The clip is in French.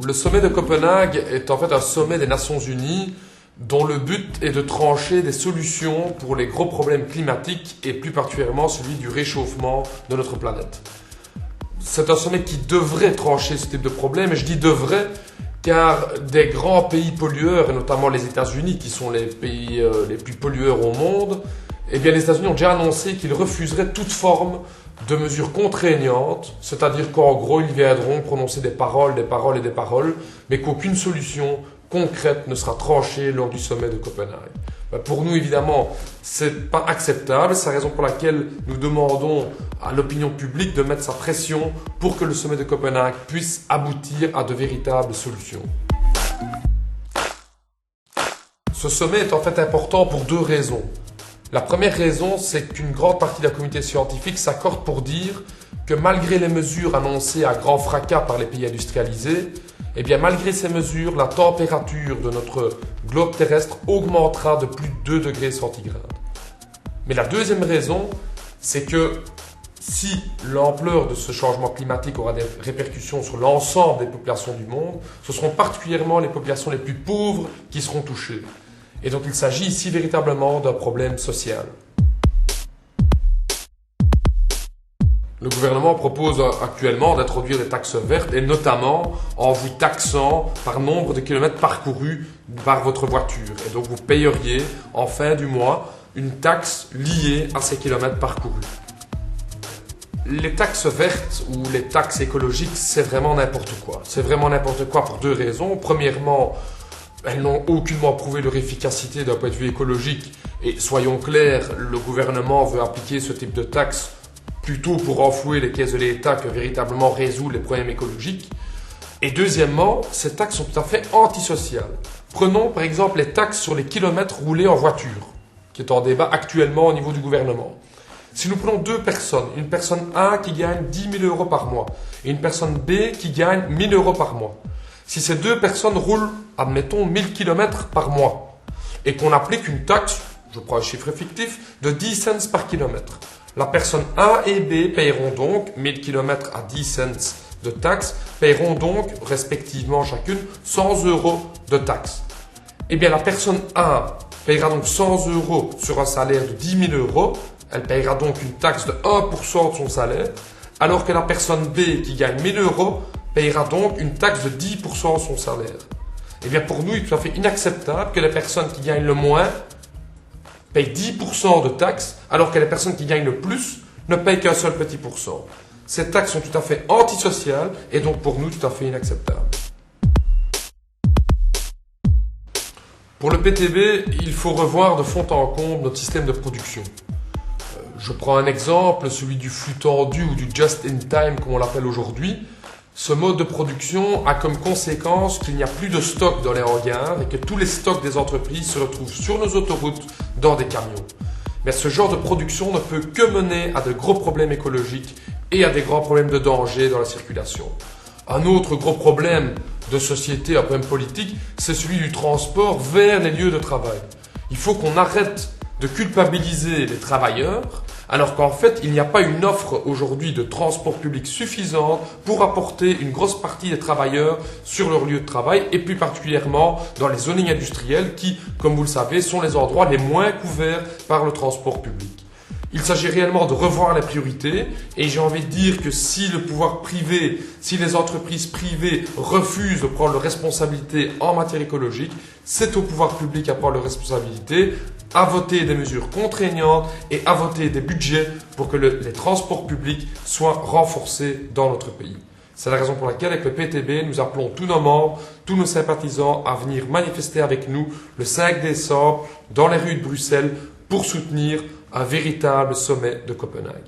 Le sommet de Copenhague est en fait un sommet des Nations Unies dont le but est de trancher des solutions pour les gros problèmes climatiques et plus particulièrement celui du réchauffement de notre planète. C'est un sommet qui devrait trancher ce type de problème, et je dis devrait car des grands pays pollueurs, et notamment les États-Unis qui sont les pays les plus pollueurs au monde, eh bien les États-Unis ont déjà annoncé qu'ils refuseraient toute forme de mesures contraignantes, c'est-à-dire qu'en gros ils viendront prononcer des paroles et des paroles, mais qu'aucune solution concrète ne sera tranchée lors du sommet de Copenhague. Pour nous, évidemment, c'est pas acceptable. C'est la raison pour laquelle nous demandons à l'opinion publique de mettre sa pression pour que le sommet de Copenhague puisse aboutir à de véritables solutions. Ce sommet est en fait important pour deux raisons. La première raison, c'est qu'une grande partie de la communauté scientifique s'accorde pour dire que malgré les mesures annoncées à grand fracas par les pays industrialisés, eh bien malgré ces mesures, la température de notre globe terrestre augmentera de plus de 2 degrés centigrades. Mais la deuxième raison, c'est que si l'ampleur de ce changement climatique aura des répercussions sur l'ensemble des populations du monde, ce seront particulièrement les populations les plus pauvres qui seront touchées. Et donc il s'agit ici véritablement d'un problème social. Le gouvernement propose actuellement d'introduire des taxes vertes et notamment en vous taxant par nombre de kilomètres parcourus par votre voiture. Et donc vous payeriez en fin du mois une taxe liée à ces kilomètres parcourus. Les taxes vertes ou les taxes écologiques, c'est vraiment n'importe quoi. C'est vraiment n'importe quoi pour deux raisons. Premièrement, elles n'ont aucunement prouvé leur efficacité d'un point de vue écologique. Et soyons clairs, le gouvernement veut appliquer ce type de taxes plutôt pour enflouer les caisses de l'État que véritablement résoudre les problèmes écologiques. Et deuxièmement, ces taxes sont tout à fait antisociales. Prenons par exemple les taxes sur les kilomètres roulés en voiture, qui est en débat actuellement au niveau du gouvernement. Si nous prenons deux personnes, une personne A qui gagne 10 000 € par mois et une personne B qui gagne 1 000 € par mois, si ces deux personnes roulent, admettons, 1000 km par mois et qu'on applique une taxe, je prends un chiffre fictif, de 10 cents par kilomètre, la personne A et B paieront donc 1000 km à 10 cents de taxes, paieront donc respectivement chacune 100 € de taxes. Eh bien la personne A paiera donc 100 € sur un salaire de 10 000 €, elle paiera donc une taxe de 1% de son salaire, alors que la personne B qui gagne 1 000 € paiera donc une taxe de 10% de son salaire. Eh bien pour nous, il est tout à fait inacceptable que les personnes qui gagnent le moins payent 10% de taxes, alors que les personnes qui gagnent le plus ne payent qu'un seul petit pourcent. Ces taxes sont tout à fait antisociales et donc pour nous tout à fait inacceptables. Pour le PTB, il faut revoir de fond en comble notre système de production. Je prends un exemple, celui du flux tendu ou du just in time comme on l'appelle aujourd'hui. Ce mode de production a comme conséquence qu'il n'y a plus de stock dans les hangars et que tous les stocks des entreprises se retrouvent sur nos autoroutes dans des camions. Mais ce genre de production ne peut que mener à de gros problèmes écologiques et à des grands problèmes de danger dans la circulation. Un autre gros problème de société, un problème politique, c'est celui du transport vers les lieux de travail. Il faut qu'on arrête de culpabiliser les travailleurs, alors qu'en fait, il n'y a pas une offre aujourd'hui de transport public suffisante pour apporter une grosse partie des travailleurs sur leur lieu de travail, et plus particulièrement dans les zonings industriels qui, comme vous le savez, sont les endroits les moins couverts par le transport public. Il s'agit réellement de revoir les priorités, et j'ai envie de dire que si le pouvoir privé, si les entreprises privées refusent de prendre leurs responsabilités en matière écologique, c'est au pouvoir public à prendre leurs responsabilités, à voter des mesures contraignantes et à voter des budgets pour que les transports publics soient renforcés dans notre pays. C'est la raison pour laquelle, avec le PTB, nous appelons tous nos membres, tous nos sympathisants à venir manifester avec nous le 5 décembre dans les rues de Bruxelles pour soutenir un véritable sommet de Copenhague.